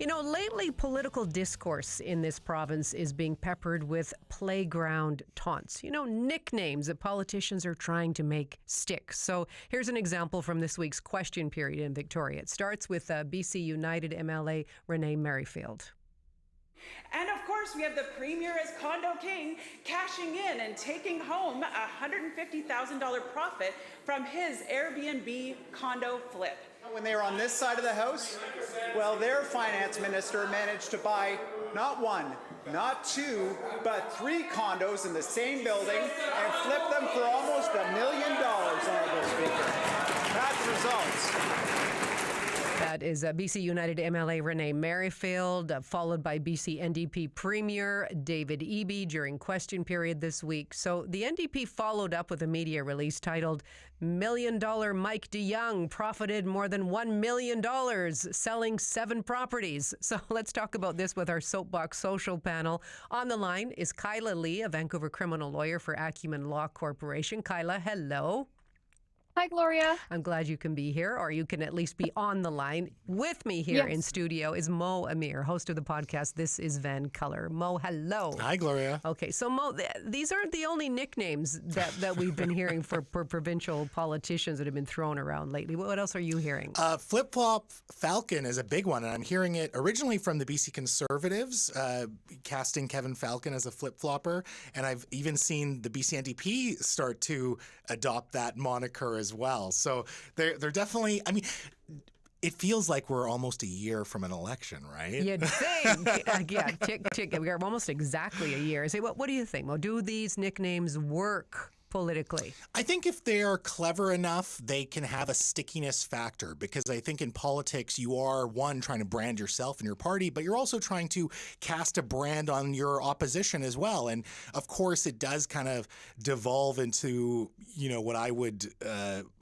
You know, lately political discourse in this province is being peppered with playground taunts. You know, nicknames that politicians are trying to make stick. So here's an example from this week's question period in Victoria. It starts with BC United MLA Renee Merrifield. And of course, we have the Premier as Condo King cashing in and taking home a $150,000 profit from his Airbnb condo flip. When they were on this side of the House, well, their finance minister managed to buy not one, not two, but 3 condos in the same building and flip them for almost $1 million, Honourable Speaker. That's results. That is BC United MLA Renee Merrifield, followed by BC NDP Premier David Eby during question period this week. So the NDP followed up with a media release titled $1 Million Mike DeYoung profited more than $1 million selling 7 properties. So let's talk about this with our Soapbox Social panel. On the line is Kyla Lee, a Vancouver criminal lawyer for Acumen Law Corporation. Kyla, hello. Hi, Gloria. I'm glad you can be here, or you can at least be on the line. With me here in studio is Mo Amir, host of the podcast This is VANCOLOUR. Mo, hello. Hi, Gloria. Okay, so Mo, these aren't the only nicknames that we've been hearing for provincial politicians that have been thrown around lately. What else are you hearing? Flip-flop Falcon is a big one, and I'm hearing it originally from the BC Conservatives, casting Kevin Falcon as a flip-flopper, and I've even seen the BC NDP start to adopt that moniker as well. So they're definitely, I mean, it feels like we're almost a year from an election, right? You'd think. Yeah, tick. We're almost exactly a year. So what do you think? Well, do these nicknames work politically? I think if they're clever enough, they can have a stickiness factor, because I think in politics, you are, one, trying to brand yourself and your party, but you're also trying to cast a brand on your opposition as well. And of course, it does kind of devolve into, you know, what I would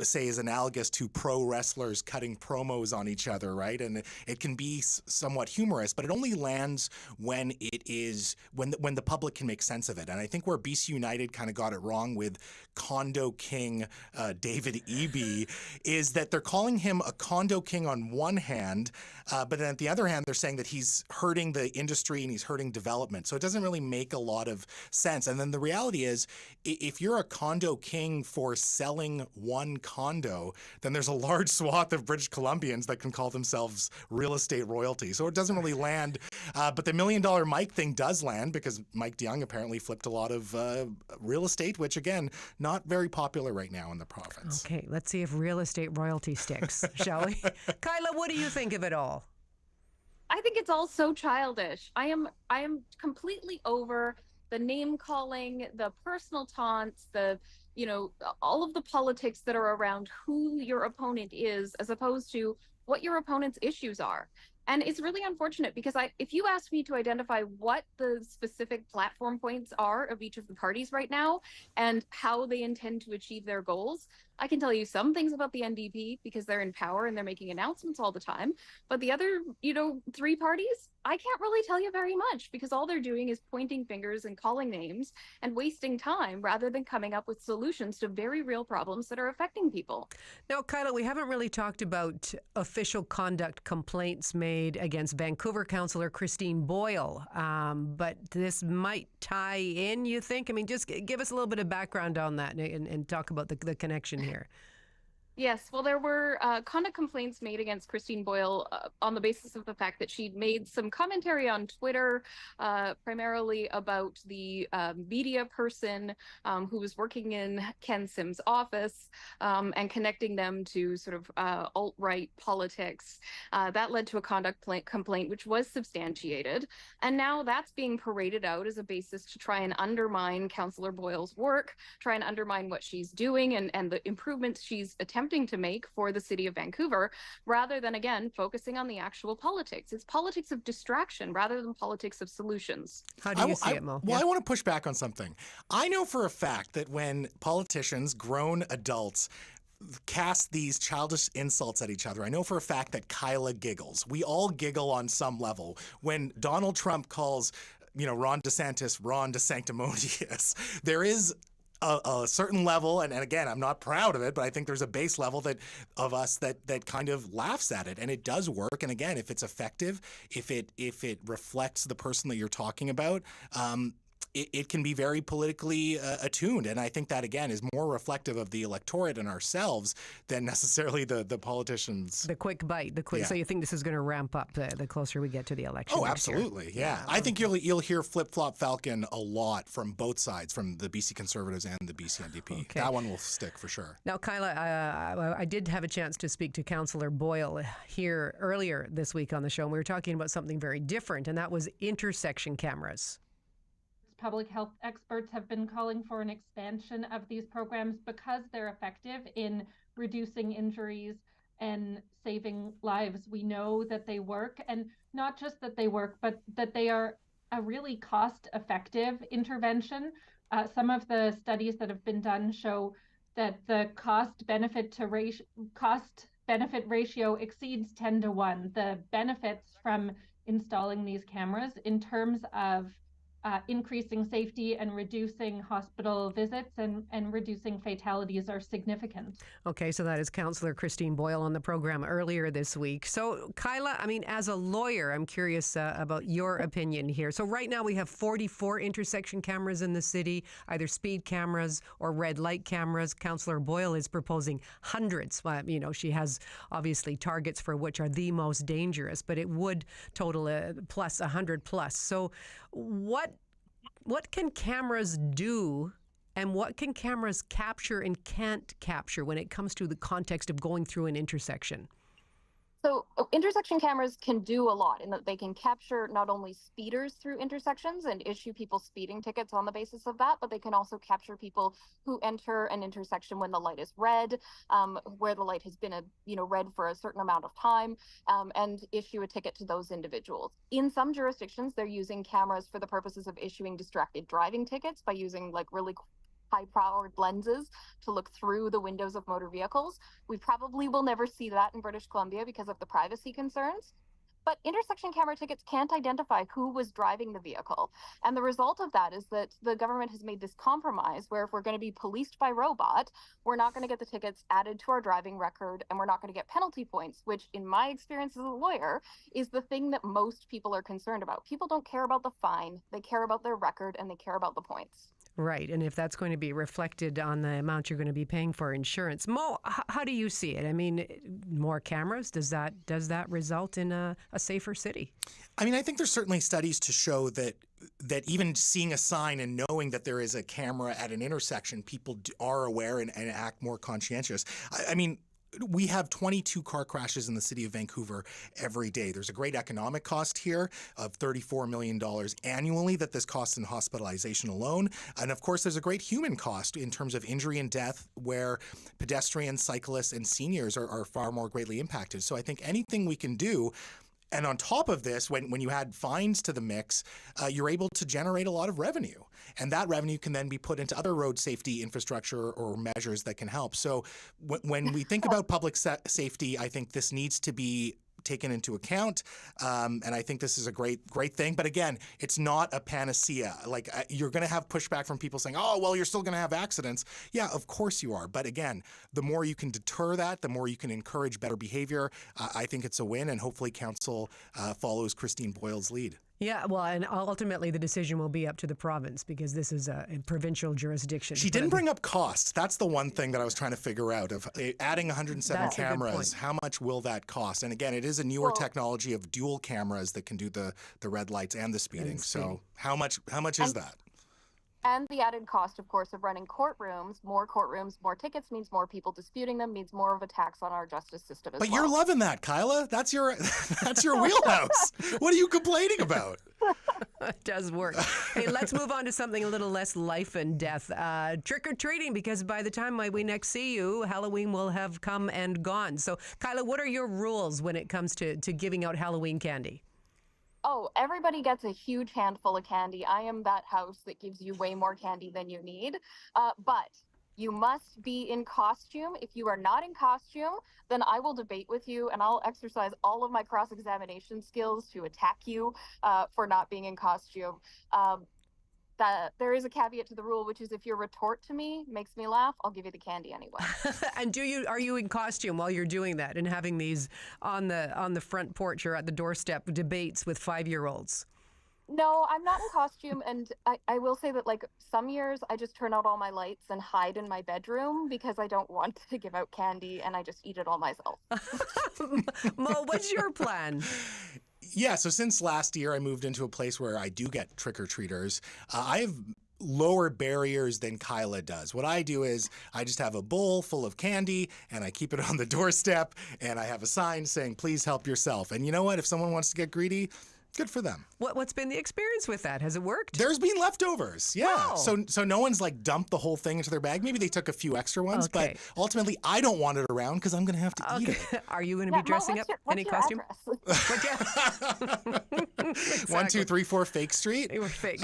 say is analogous to pro wrestlers cutting promos on each other, right? And it can be somewhat humorous, but it only lands when it is, when the public can make sense of it. And I think where BC United kind of got it wrong with Condo King David Eby is that they're calling him a condo king on one hand, but then at the other hand, they're saying that he's hurting the industry and he's hurting development. So it doesn't really make a lot of sense. And then the reality is, if you're a condo king for selling one condo, then there's a large swath of British Columbians that can call themselves real estate royalty. So it doesn't really land. But the $1 Million Mike thing does land, because Mike DeYoung apparently flipped a lot of real estate, which again, not very popular right now in the province. Okay, let's see if real estate royalty sticks, shall we? Kyla, what do you think of it all? I think it's all so childish. I am completely over the name calling, the personal taunts, all of the politics that are around who your opponent is, as opposed to what your opponent's issues are. And it's really unfortunate, because if you ask me to identify what the specific platform points are of each of the parties right now and how they intend to achieve their goals, I can tell you some things about the NDP because they're in power and they're making announcements all the time. But the other, 3 parties, I can't really tell you very much, because all they're doing is pointing fingers and calling names and wasting time rather than coming up with solutions to very real problems that are affecting people. Now, Kyla, we haven't really talked about official conduct complaints made against Vancouver councillor Christine Boyle, but this might tie in, you think? I mean, just give us a little bit of background on that and talk about the connection here. Yes, well, there were conduct complaints made against Christine Boyle on the basis of the fact that she'd made some commentary on Twitter, primarily about the media person who was working in Ken Sim's office and connecting them to sort of alt-right politics. That led to a conduct complaint, which was substantiated. And now that's being paraded out as a basis to try and undermine Councillor Boyle's work, try and undermine what she's doing and the improvements she's attempting to make for the city of Vancouver, rather than, again, focusing on the actual politics. It's politics of distraction rather than politics of solutions. How do you see it, Mo? Well, I want to push back on something. I know for a fact that when politicians, grown adults, cast these childish insults at each other, I know for a fact that Kyla giggles. We all giggle on some level. When Donald Trump calls, Ron DeSantis Ron DeSanctimonious, there is a certain level, and again, I'm not proud of it, but I think there's a base level of us that kind of laughs at it, and it does work. And again, if it's effective, if it reflects the person that you're talking about, it can be very politically attuned. And I think that, again, is more reflective of the electorate and ourselves than necessarily the politicians. The quick bite, Yeah. So you think this is going to ramp up the closer we get to the election? Oh, next year? absolutely. Yeah. I think you'll hear flip-flop Falcon a lot from both sides, from the BC Conservatives and the BC NDP. Okay. That one will stick for sure. Now, Kyla, I did have a chance to speak to Councillor Boyle here earlier this week on the show, and we were talking about something very different, and that was intersection cameras. Public health experts have been calling for an expansion of these programs because they're effective in reducing injuries and saving lives. We know that they work, and not just that they work, but that they are a really cost-effective intervention. Some of the studies that have been done show that the cost-benefit ratio exceeds 10 to 1. The benefits from installing these cameras in terms of increasing safety and reducing hospital visits and reducing fatalities are significant. Okay, so that is Councillor Christine Boyle on the program earlier this week. So, Kyla, I mean, as a lawyer, I'm curious about your opinion here. So right now we have 44 intersection cameras in the city, either speed cameras or red light cameras. Councillor Boyle is proposing hundreds. She has obviously targets for which are the most dangerous, but it would total plus 100 plus. So what can cameras do, and what can cameras capture and can't capture when it comes to the context of going through an intersection? So intersection cameras can do a lot in that they can capture not only speeders through intersections and issue people speeding tickets on the basis of that, but they can also capture people who enter an intersection when the light is red, where the light has been red for a certain amount of time, and issue a ticket to those individuals. In some jurisdictions, they're using cameras for the purposes of issuing distracted driving tickets by using really high-powered lenses to look through the windows of motor vehicles. We probably will never see that in British Columbia because of the privacy concerns. But intersection camera tickets can't identify who was driving the vehicle. And the result of that is that the government has made this compromise where if we're going to be policed by robot, we're not going to get the tickets added to our driving record, and we're not going to get penalty points, which in my experience as a lawyer is the thing that most people are concerned about. People don't care about the fine, they care about their record, and they care about the points. Right, and if that's going to be reflected on the amount you're going to be paying for insurance. Mo, how do you see it? I mean, more cameras, does that result in a safer city? I mean, I think there's certainly studies to show that even seeing a sign and knowing that there is a camera at an intersection, people are aware and act more conscientious. I mean, we have 22 car crashes in the city of Vancouver every day. There's a great economic cost here of $34 million annually that this costs in hospitalization alone. And of course, there's a great human cost in terms of injury and death where pedestrians, cyclists, and seniors are far more greatly impacted. So I think anything we can do. And on top of this, when you add fines to the mix, you're able to generate a lot of revenue. And that revenue can then be put into other road safety infrastructure or measures that can help. So when we think about public safety, I think this needs to be taken into account. And I think this is a great thing. But again, it's not a panacea. You're going to have pushback from people saying, oh, well, you're still going to have accidents. Yeah, of course you are. But again, the more you can deter that, the more you can encourage better behavior. I think it's a win. And hopefully council follows Christine Boyle's lead. Yeah, well, and ultimately the decision will be up to the province because this is a provincial jurisdiction. She didn't bring up cost. That's the one thing that I was trying to figure out. Of adding 107 cameras, how much will that cost? And again, it is a newer technology of dual cameras that can do the red lights and the speeding. So how much is that? And the added cost, of course, of running courtrooms, more tickets means more people disputing them, means more of a tax on our justice system as well. But you're loving that, Kyla. That's your wheelhouse. What are you complaining about? It does work. Hey, let's move on to something a little less life and death. Trick-or-treating, because by the time we next see you, Halloween will have come and gone. So, Kyla, what are your rules when it comes to giving out Halloween candy? Oh, everybody gets a huge handful of candy. I am that house that gives you way more candy than you need. But you must be in costume. If you are not in costume, then I will debate with you and I'll exercise all of my cross-examination skills to attack you for not being in costume. that there is a caveat to the rule, which is if your retort to me makes me laugh, I'll give you the candy anyway. And are you in costume while you're doing that and having these on the front porch or at the doorstep debates with 5-year-olds? No, I'm not in costume, and I will say that like some years I just turn out all my lights and hide in my bedroom because I don't want to give out candy, and I just eat it all myself. Mo, what's your plan? Yeah, so since last year I moved into a place where I do get trick-or-treaters. I have lower barriers than Kyla does. What I do is I just have a bowl full of candy and I keep it on the doorstep and I have a sign saying, please help yourself. And you know what? If someone wants to get greedy, good for them. What's been the experience with that? Has it worked? There's been leftovers, yeah. Oh. So no one's like dumped the whole thing into their bag. Maybe they took a few extra ones, Okay. but ultimately I don't want it around because I'm going to have to eat it. Are you going to be dressing up any costume? Address? 1, 2, 3, 4 Fake Street. They were fake.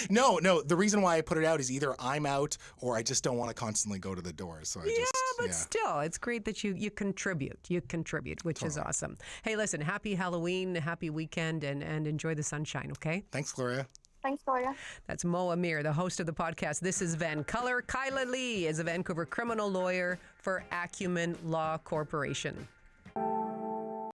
No. The reason why I put it out is either I'm out or I just don't want to constantly go to the door. So Still, it's great that you contribute. You contribute, which is awesome. Hey, listen, happy Halloween, happy weekend, and enjoy the sunshine, okay? Thanks, Gloria. Thanks, Gloria. That's Mo Amir, the host of the podcast. This is VANCOLOUR. Kyla Lee is a Vancouver criminal lawyer for Acumen Law Corporation.